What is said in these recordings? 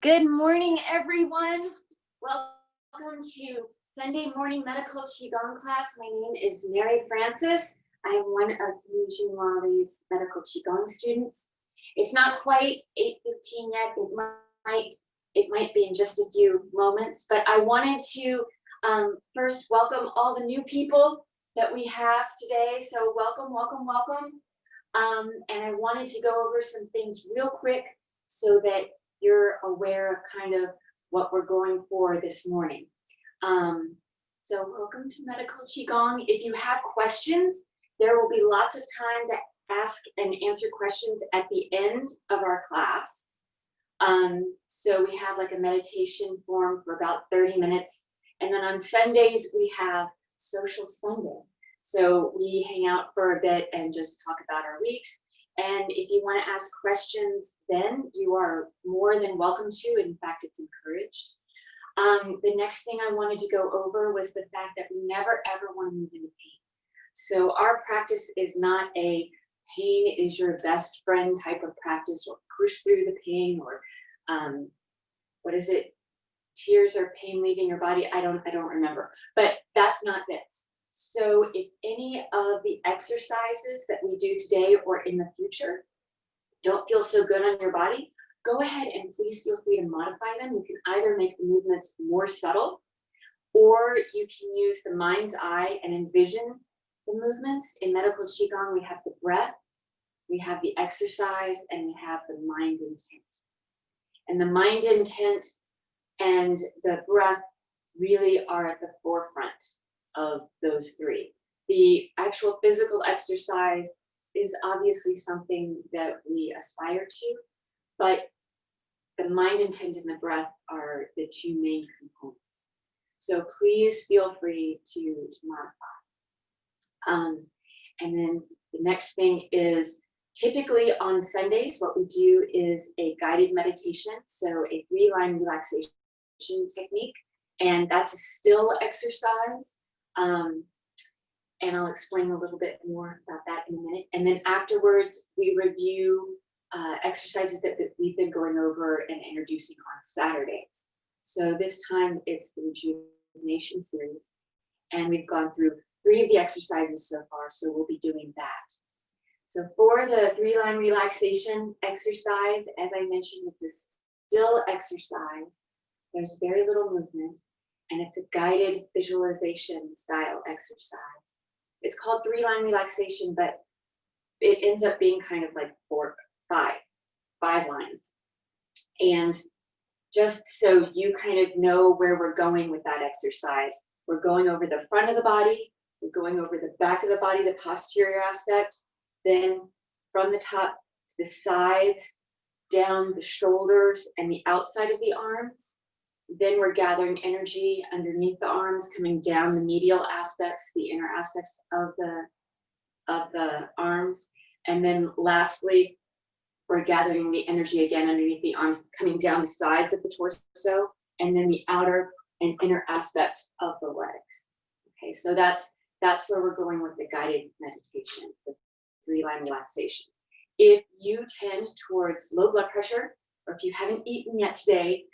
Good morning, everyone. Welcome to Sunday morning medical Qigong class. My name is Mary Francis. I am one of Eugene Wally's medical Qigong students. It's not quite 8:15 yet. It might be in just a few moments, but I wanted to first welcome all the new people that we have today. So welcome, welcome, welcome. And I wanted to go over some things real quick so that you're aware of kind of what we're going for this morning. So welcome to Medical Qigong. If you have questions, there will be lots of time to ask and answer questions at the end of our class. So we have like a meditation form for about 30 minutes. And then on Sundays, we have Social Sunday. So we hang out for a bit and just talk about our weeks. And if you want to ask questions, then you are more than welcome to. In fact, it's encouraged. The next thing I wanted to go over was the fact that we never ever want to move into pain. So our practice is not a pain is your best friend type of practice, or push through the pain, or what is it? Tears or pain leaving your body. I don't remember, but that's not this. So if any of the exercises that we do today or in the future don't feel so good on your body, go ahead and please feel free to modify them. You can either make the movements more subtle, or you can use the mind's eye and envision the movements. In medical Qigong, we have the breath, we have the exercise, and we have the mind intent. And the mind intent and the breath really are at the forefront of those three. The actual physical exercise is obviously something that we aspire to, but the mind intent and the breath are the two main components. So please feel free to modify. And then the next thing is, typically on Sundays, what we do is a guided meditation, so a 3-line relaxation technique, and that's a still exercise. And I'll explain a little bit more about that in a minute. And then afterwards, we review exercises that we've been going over and introducing on Saturdays. So this time it's the Rejuvenation series, and we've gone through 3 of the exercises so far, so we'll be doing that. So for the 3-line relaxation exercise, as I mentioned, it's a still exercise. There's very little movement, and it's a guided visualization style exercise. It's called 3-line relaxation, but it ends up being kind of like 5 lines. And just so you kind of know where we're going with that exercise, we're going over the front of the body, we're going over the back of the body, the posterior aspect, then from the top to the sides, down the shoulders and the outside of the arms. Then we're gathering energy underneath the arms, coming down the medial aspects, the inner aspects of the arms. And then lastly, we're gathering the energy again underneath the arms, coming down the sides of the torso, and then the outer and inner aspect of the legs. Okay, so that's where we're going with the guided meditation, the 3-line relaxation. If you tend towards low blood pressure, or if you haven't eaten yet today,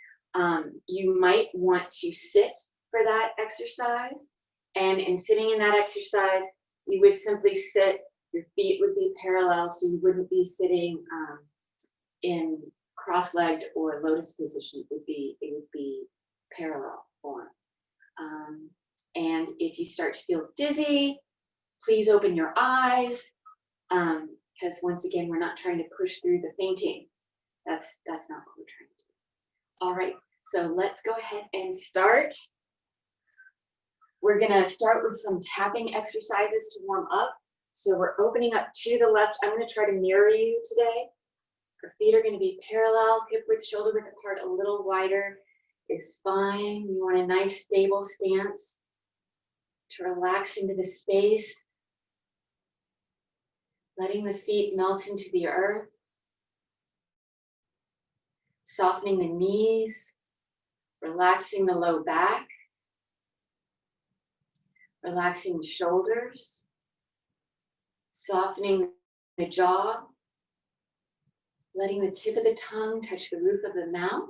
you might want to sit for that exercise. And in sitting in that exercise, you would simply sit, your feet would be parallel, so you wouldn't be sitting in cross-legged or lotus position. It would be parallel form. And if you start to feel dizzy, please open your eyes, because once again, we're not trying to push through the fainting. That's not what we're trying to do. All right, so let's go ahead and start. We're gonna start with some tapping exercises to warm up. So we're opening up to the left. I'm gonna try to mirror you today. Our feet are gonna be parallel, hip width, shoulder width apart, a little wider is fine. You want a nice stable stance to relax into the space. Letting the feet melt into the earth. Softening the knees, relaxing the low back, relaxing the shoulders, softening the jaw, letting the tip of the tongue touch the roof of the mouth,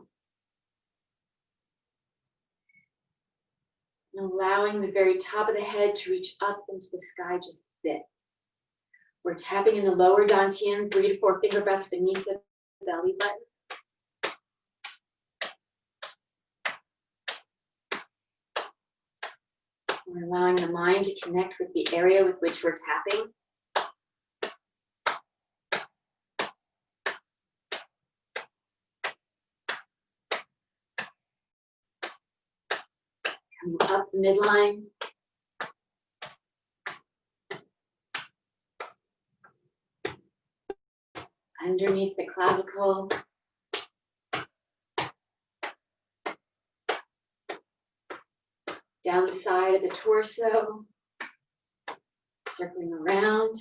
And allowing the very top of the head to reach up into the sky just a bit. We're tapping in the lower dantian, 3 to 4 finger breaths beneath the belly button. We're allowing the mind to connect with the area with which we're tapping. Coming up the midline. Underneath the clavicle. Down the side of the torso. Circling around.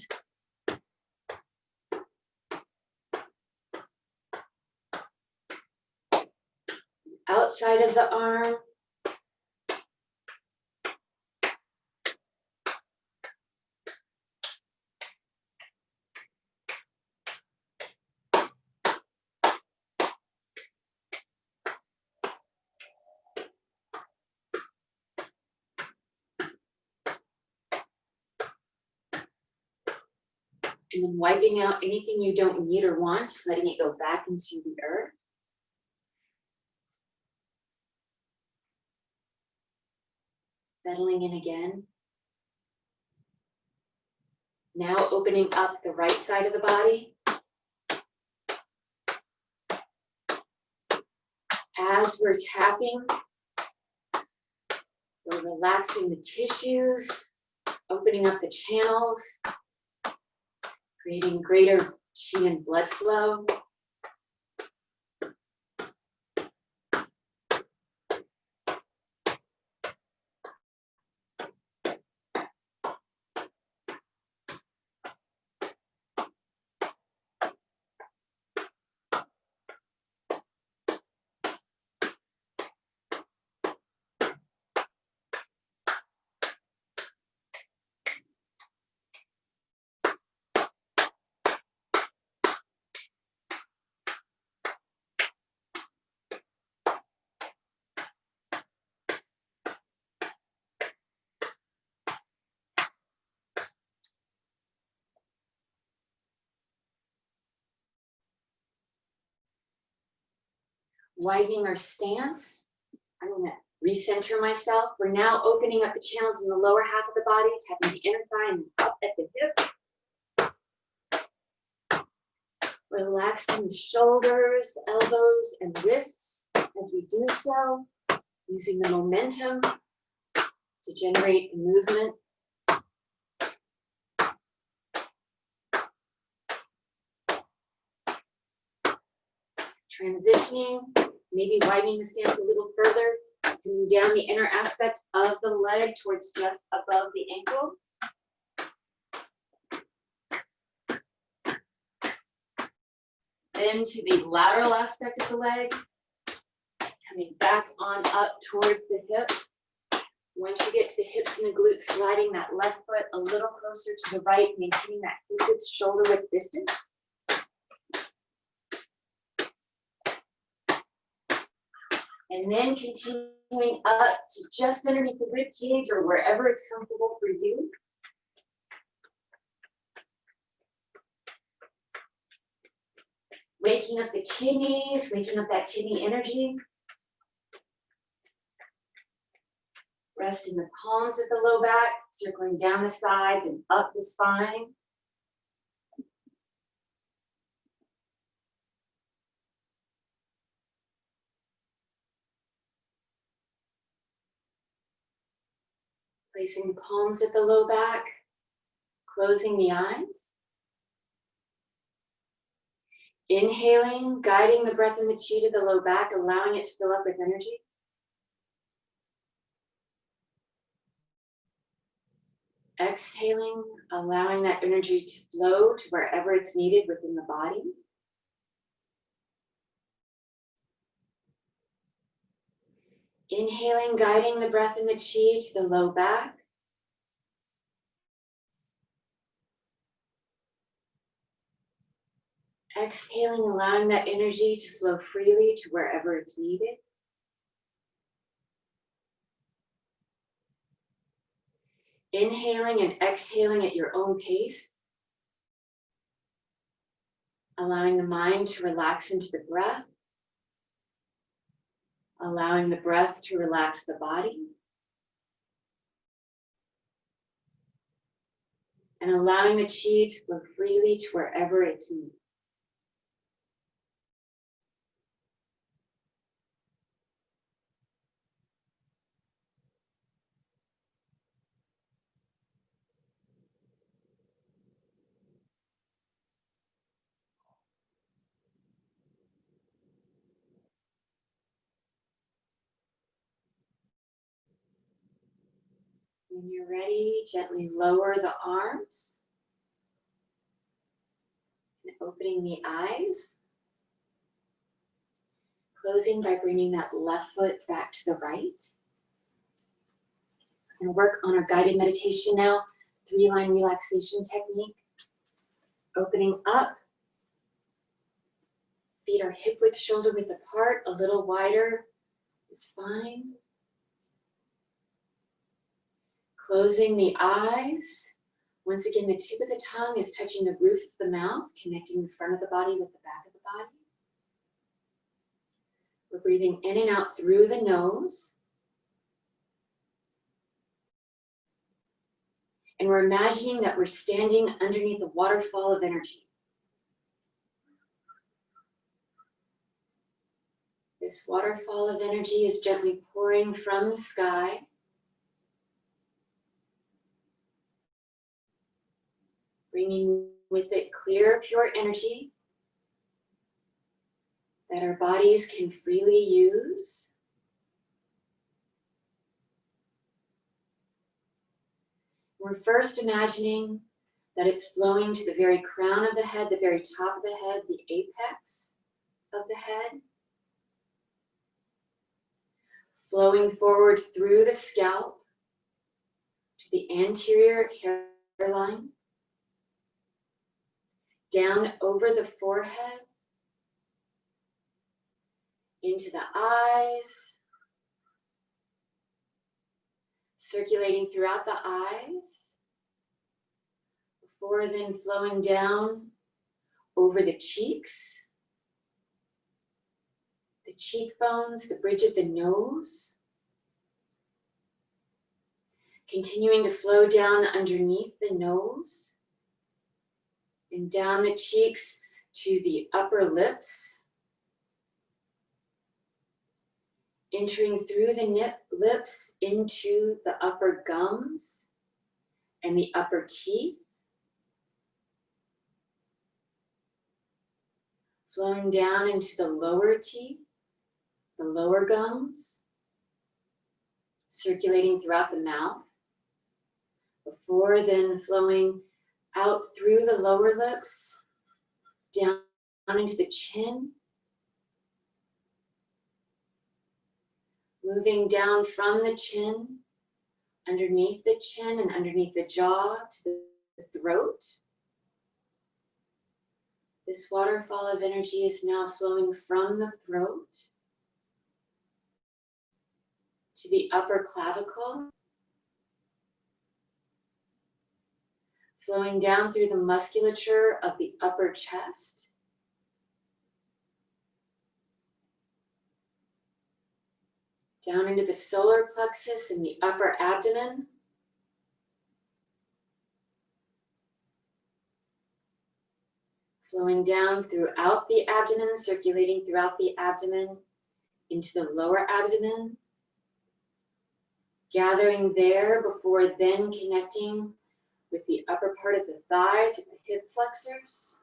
Outside of the arm. And then wiping out anything you don't need or want, letting it go back into the earth. Settling in again. Now opening up the right side of the body. As we're tapping, we're relaxing the tissues, opening up the channels, creating greater qi and blood flow. Widening our stance. I'm going to recenter myself. We're now opening up the channels in the lower half of the body, tapping the inner thigh and up at the hip. Relaxing the shoulders, elbows, and wrists as we do so, using the momentum to generate the movement. Transitioning, maybe widening the stance a little further, coming down the inner aspect of the leg towards just above the ankle. Then to the lateral aspect of the leg, coming back on up towards the hips. Once you get to the hips and the glutes, sliding that left foot a little closer to the right, maintaining that good shoulder width distance. And then continuing up to just underneath the rib cage or wherever it's comfortable for you. Waking up the kidneys, waking up that kidney energy. Resting the palms at the low back, circling down the sides and up the spine. Placing the palms at the low back, closing the eyes. Inhaling, guiding the breath and the chi to the low back, allowing it to fill up with energy. Exhaling, allowing that energy to flow to wherever it's needed within the body. Inhaling, guiding the breath and the chi to the low back. Exhaling, allowing that energy to flow freely to wherever it's needed. Inhaling and exhaling at your own pace. Allowing the mind to relax into the breath. Allowing the breath to relax the body. And allowing the chi to flow freely to wherever it's needed. When you're ready, gently lower the arms and opening the eyes. Closing by bringing that left foot back to the right. We're going to work on our guided meditation now, 3-line relaxation technique. Opening up. Feet are hip width, shoulder width apart, a little wider is fine. Closing the eyes. Once again, the tip of the tongue is touching the roof of the mouth, connecting the front of the body with the back of the body. We're breathing in and out through the nose. And we're imagining that we're standing underneath a waterfall of energy. This waterfall of energy is gently pouring from the sky. Bringing with it clear, pure energy that our bodies can freely use. We're first imagining that it's flowing to the very crown of the head, the very top of the head, the apex of the head. Flowing forward through the scalp to the anterior hairline. Down over the forehead. Into the eyes. Circulating throughout the eyes. Before then flowing down over the cheeks. The cheekbones, the bridge of the nose. Continuing to flow down underneath the nose. And down the cheeks to the upper lips. Entering through the lips into the upper gums and the upper teeth. Flowing down into the lower teeth, the lower gums. Circulating throughout the mouth. Before then flowing out through the lower lips, down into the chin. Moving down from the chin, underneath the chin and underneath the jaw to the throat. This waterfall of energy is now flowing from the throat to the upper clavicle. Flowing down through the musculature of the upper chest. Down into the solar plexus and the upper abdomen. Flowing down throughout the abdomen, circulating throughout the abdomen into the lower abdomen. Gathering there before then connecting with the upper part of the thighs and the hip flexors.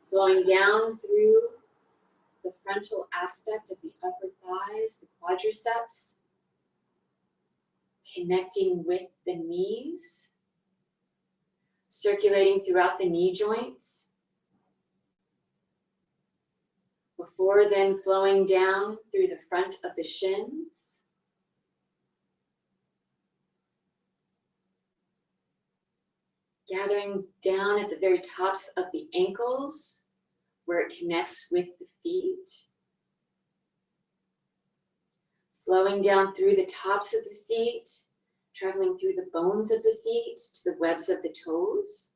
Flowing down through the frontal aspect of the upper thighs, the quadriceps. Connecting with the knees. Circulating throughout the knee joints. Before then flowing down through the front of the shins. Gathering down at the very tops of the ankles, where it connects with the feet. Flowing down through the tops of the feet, traveling through the bones of the feet to the webs of the toes.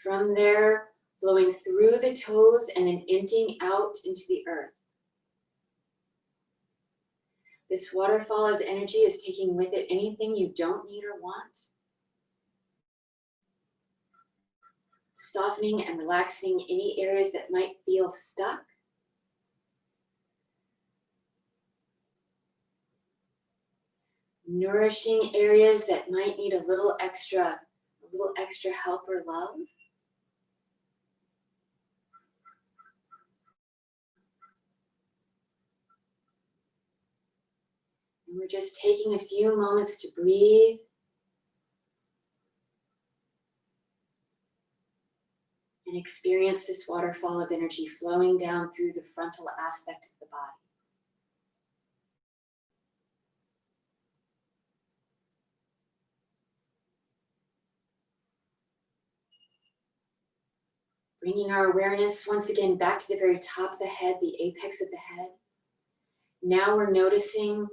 From there, flowing through the toes and then emptying out into the earth. This waterfall of energy is taking with it anything you don't need or want. Softening and relaxing any areas that might feel stuck. Nourishing areas that might need a little extra help or love. And we're just taking a few moments to breathe. And experience this waterfall of energy flowing down through the frontal aspect of the body. Bringing our awareness once again back to the very top of the head, the apex of the head. Now we're noticing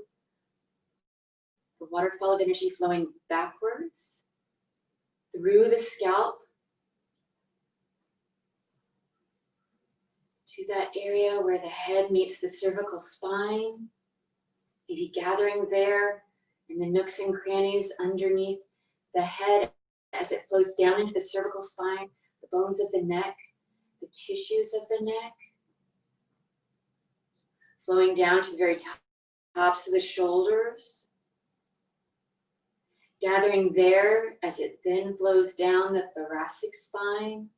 the waterfall of energy flowing backwards through the scalp to that area where the head meets the cervical spine, maybe gathering there in the nooks and crannies underneath the head as it flows down into the cervical spine, the bones of the neck, the tissues of the neck, flowing down to the very tops of the shoulders, gathering there as it then flows down the thoracic spine,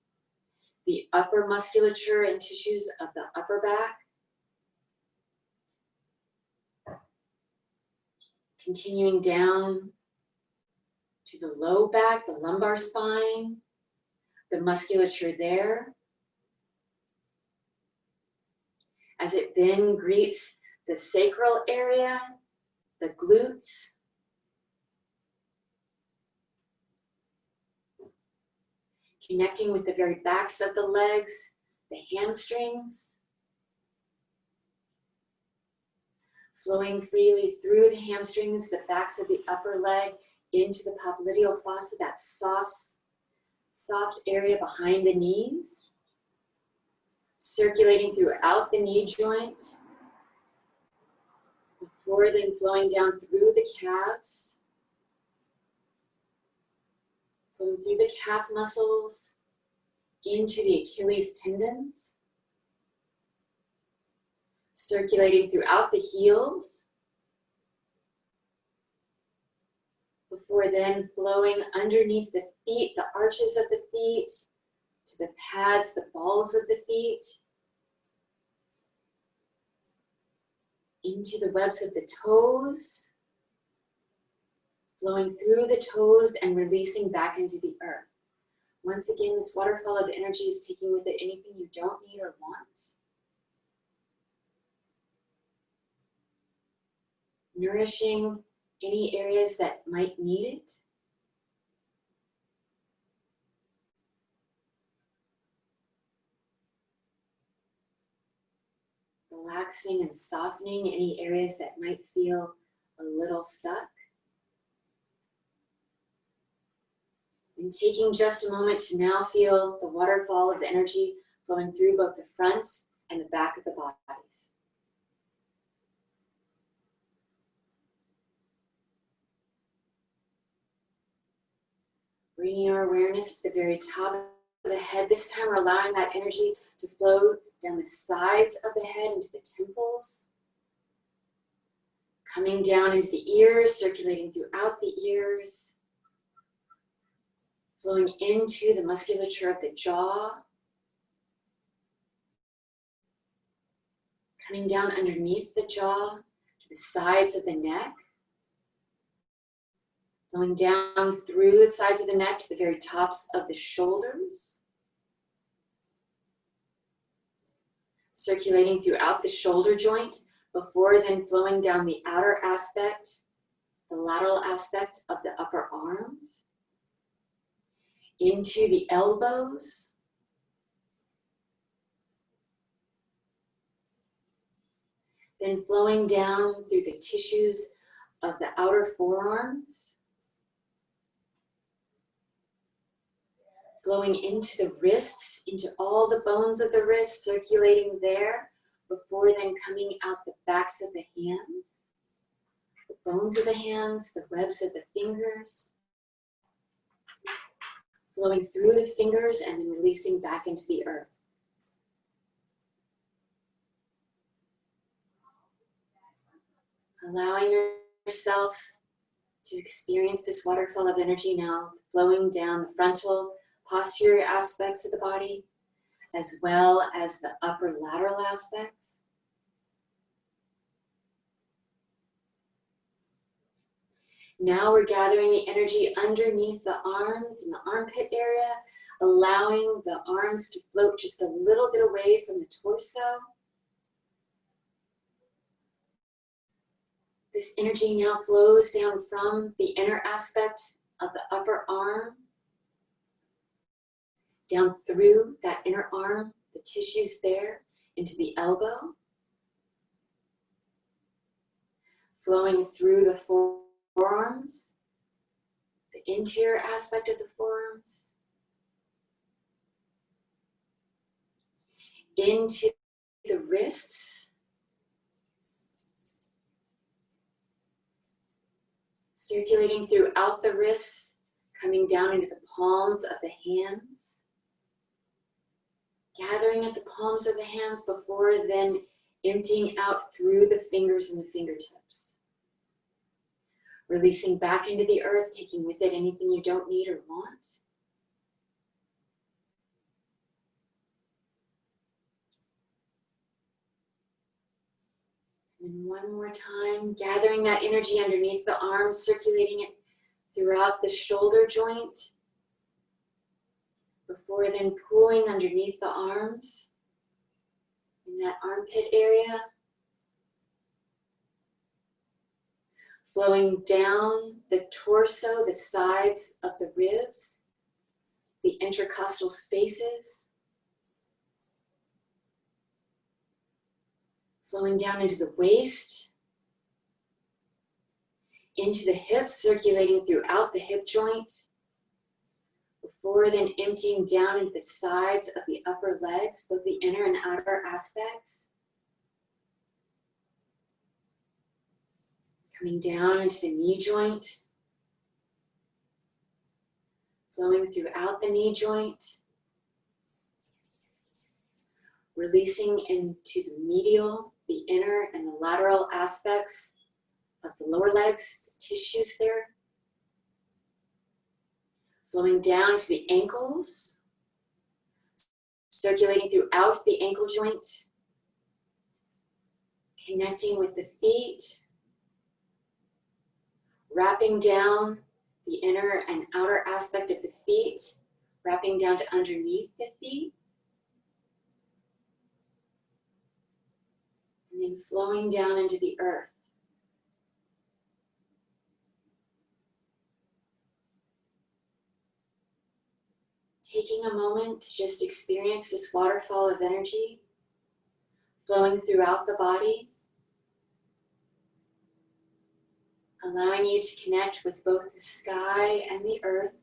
the upper musculature and tissues of the upper back, continuing down to the low back, the lumbar spine, the musculature there, as it then greets the sacral area, the glutes, connecting with the very backs of the legs, the hamstrings, flowing freely through the hamstrings, the backs of the upper leg, into the popliteal fossa, that soft area behind the knees, circulating throughout the knee joint, before then flowing down through the calves, flowing through the calf muscles, into the Achilles tendons, circulating throughout the heels, before then flowing underneath the feet, the arches of the feet, to the pads, the balls of the feet, into the webs of the toes, flowing through the toes and releasing back into the earth. Once again, this waterfall of energy is taking with it anything you don't need or want. Nourishing any areas that might need it. Relaxing and softening any areas that might feel a little stuck. And taking just a moment to now feel the waterfall of energy flowing through both the front and the back of the bodies. Bringing our awareness to the very top of the head. This time we're allowing that energy to flow down the sides of the head into the temples. Coming down into the ears, circulating throughout the ears. Flowing into the musculature of the jaw. Coming down underneath the jaw to the sides of the neck. Flowing down through the sides of the neck to the very tops of the shoulders. Circulating throughout the shoulder joint before then flowing down the outer aspect, the lateral aspect of the upper arms. Into the elbows. Then flowing down through the tissues of the outer forearms, flowing into the wrists, into all the bones of the wrists, circulating there, before then coming out the backs of the hands, the bones of the hands, the webs of the fingers, flowing through the fingers and then releasing back into the earth. Allowing yourself to experience this waterfall of energy now, flowing down the frontal, posterior aspects of the body, as well as the upper lateral aspects. Now we're gathering the energy underneath the arms and the armpit area, allowing the arms to float just a little bit away from the torso. This energy now flows down from the inner aspect of the upper arm, down through that inner arm, the tissues there, into the elbow, flowing through the forearms, the interior aspect of the forearms, into the wrists, circulating throughout the wrists, coming down into the palms of the hands, gathering at the palms of the hands before then emptying out through the fingers and the fingertips. Releasing back into the earth, taking with it anything you don't need or want. And one more time, gathering that energy underneath the arms, circulating it throughout the shoulder joint, before then pulling underneath the arms, in that armpit area, flowing down the torso, the sides of the ribs, the intercostal spaces, flowing down into the waist, into the hips, circulating throughout the hip joint, before then emptying down into the sides of the upper legs, both the inner and outer aspects. Coming down into the knee joint, flowing throughout the knee joint, releasing into the medial, the inner and the lateral aspects of the lower legs, the tissues there. Flowing down to the ankles, circulating throughout the ankle joint, connecting with the feet, wrapping down the inner and outer aspect of the feet, wrapping down to underneath the feet, and then flowing down into the earth. Taking a moment to just experience this waterfall of energy flowing throughout the body, allowing you to connect with both the sky and the earth,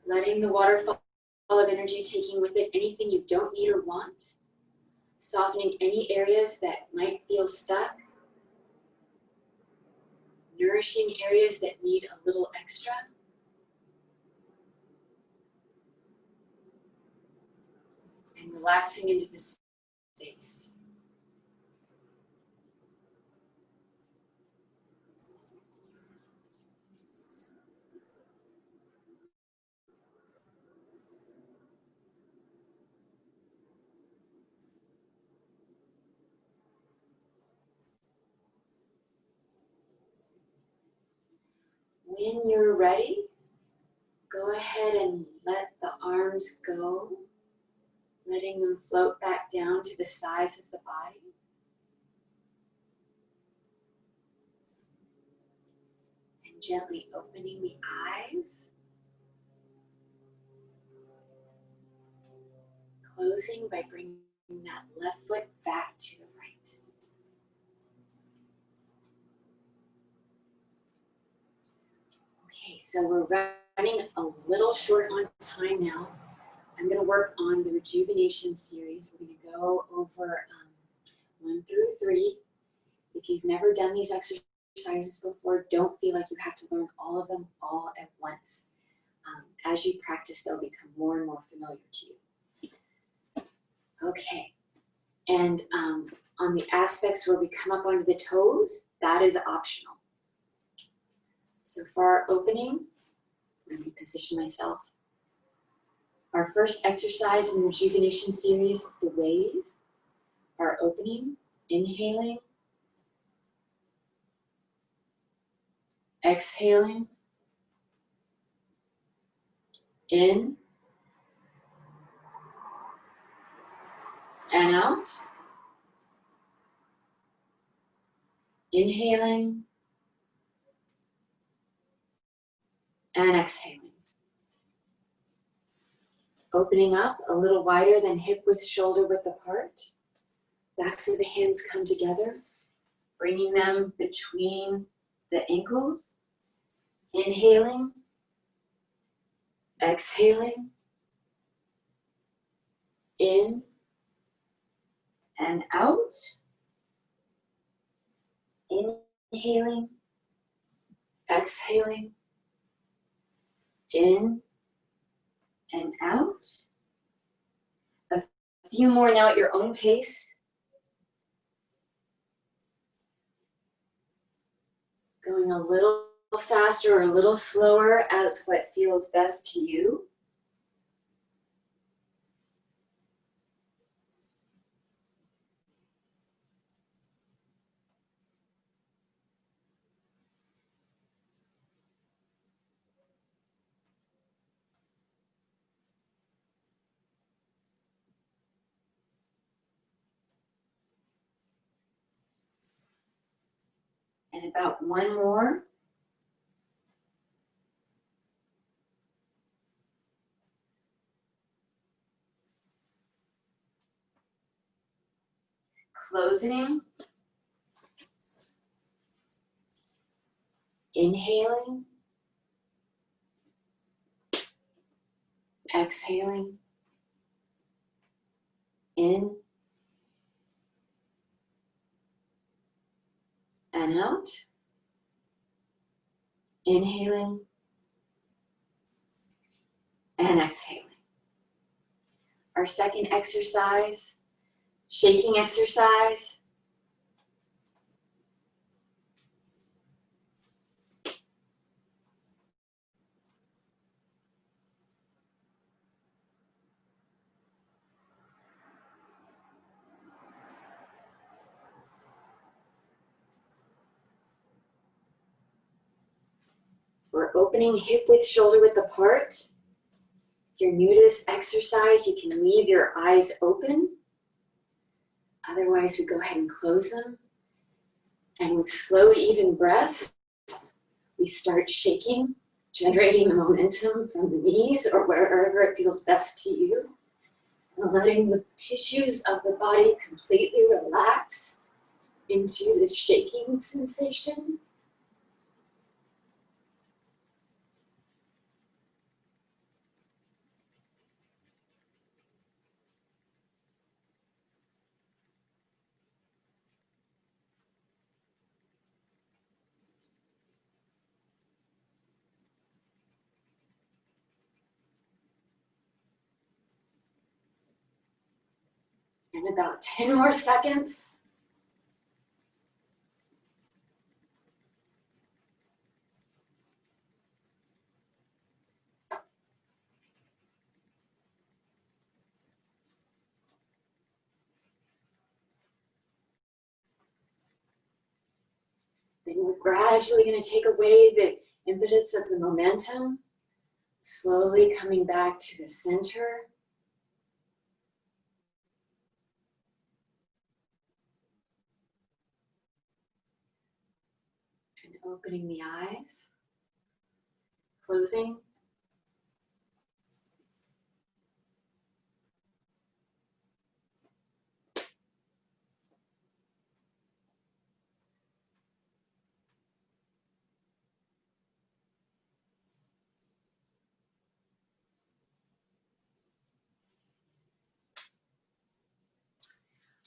letting the waterfall of energy taking with it anything you don't need or want, softening any areas that might feel stuck, nourishing areas that need a little extra, and relaxing into this space. When you're ready, go ahead and let the arms go, letting them float back down to the sides of the body. And gently opening the eyes, closing by bringing that left foot back to the right. Okay, so we're running a little short on time now. I'm going to work on the Rejuvenation series. We're going to go over 1 through 3. If you've never done these exercises before, don't feel like you have to learn all of them all at once. As you practice, they'll become more and more familiar to you. Okay, and on the aspects where we come up onto the toes, that is optional. So for our opening, let me position myself. Our first exercise in the Rejuvenation series, the wave. Our opening, inhaling, exhaling, in and out, inhaling and exhaling. Opening up a little wider than hip width, shoulder width apart. Backs of the hands come together, bringing them between the ankles. Inhaling, exhaling, in and out. Inhaling, exhaling, in and out. A few more now at your own pace. Going a little faster or a little slower as what feels best to you. And about one more. Closing. Inhaling. Exhaling. In and out. Inhaling and exhaling. Our second exercise, shaking exercise. We're opening hip width, shoulder width apart. If you're new to this exercise, you can leave your eyes open. Otherwise, we go ahead and close them. And with slow, even breaths, we start shaking, generating the momentum from the knees or wherever it feels best to you. And letting the tissues of the body completely relax into the shaking sensation. And about 10 more seconds. Then we're gradually going to take away the impetus of the momentum, slowly coming back to the center. And opening the eyes, closing.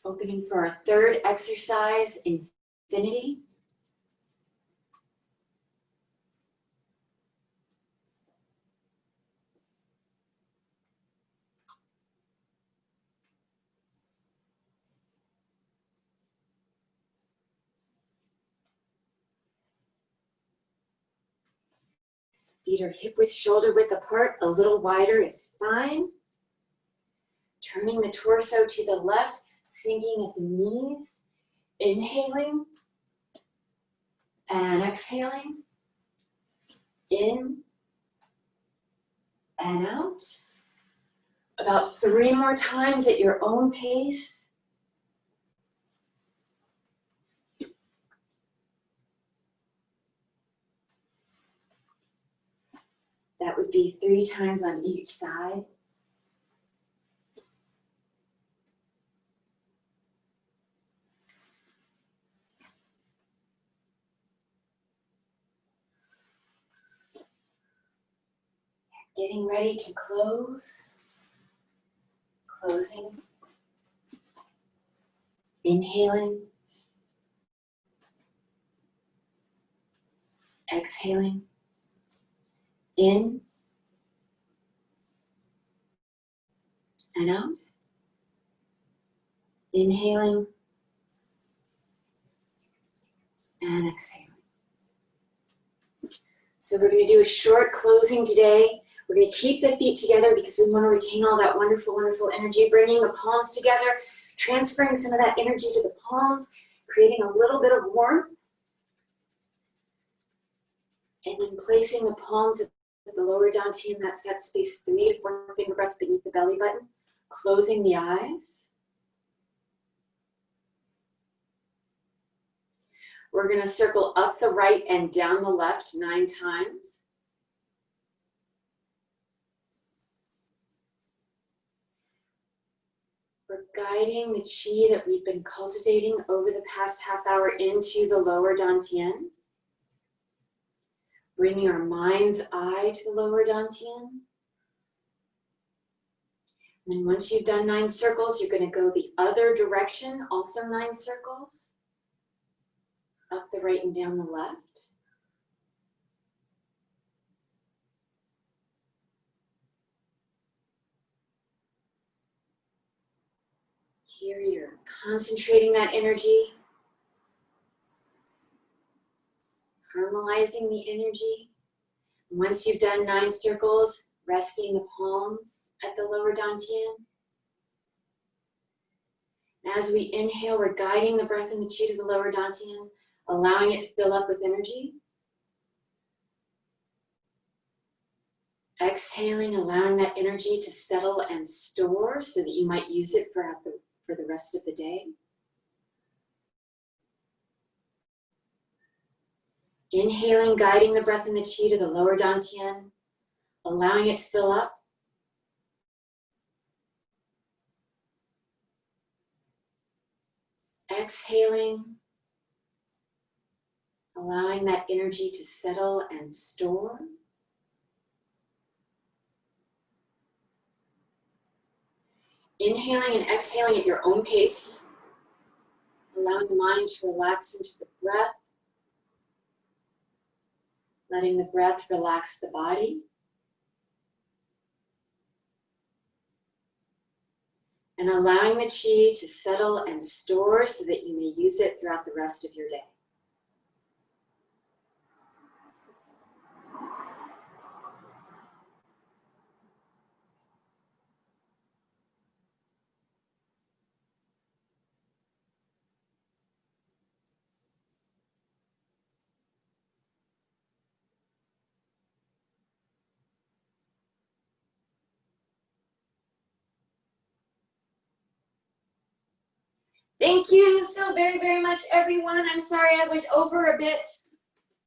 Opening for our third exercise, Infinity. Feet are hip width, shoulder width apart, a little wider is fine. Turning the torso to the left, sinking at the knees, inhaling and exhaling, in and out. About 3 more times at your own pace. That would be 3 times on each side. Getting ready to close. Closing. Inhaling. Exhaling. In and out. Inhaling and exhaling. So we're going to do a short closing today. We're going to keep the feet together because we want to retain all that wonderful, wonderful energy, bringing the palms together, transferring some of that energy to the palms, creating a little bit of warmth, and then placing the palms at the lower dantian, that's that space 3 to 4 finger breaths beneath the belly button, closing the eyes. We're going to circle up the right and down the left 9 times. We're guiding the chi that we've been cultivating over the past half hour into the lower dantian. Bringing our mind's eye to the lower dantian. And then once you've done 9 circles, you're going to go the other direction, also 9 circles. Up the right and down the left. Here you're concentrating that energy, caramelizing the energy. Once you've done 9 circles, resting the palms at the lower dantian. As we inhale, we're guiding the breath and the chi to the lower dantian, allowing it to fill up with energy. Exhaling, allowing that energy to settle and store so that you might use it for the rest of the day. Inhaling, guiding the breath and the chi to the lower dantian, allowing it to fill up. Exhaling, allowing that energy to settle and store. Inhaling and exhaling at your own pace, allowing the mind to relax into the breath, letting the breath relax the body, and allowing the chi to settle and store so that you may use it throughout the rest of your day. Thank you so very, very much, everyone. I'm sorry I went over a bit.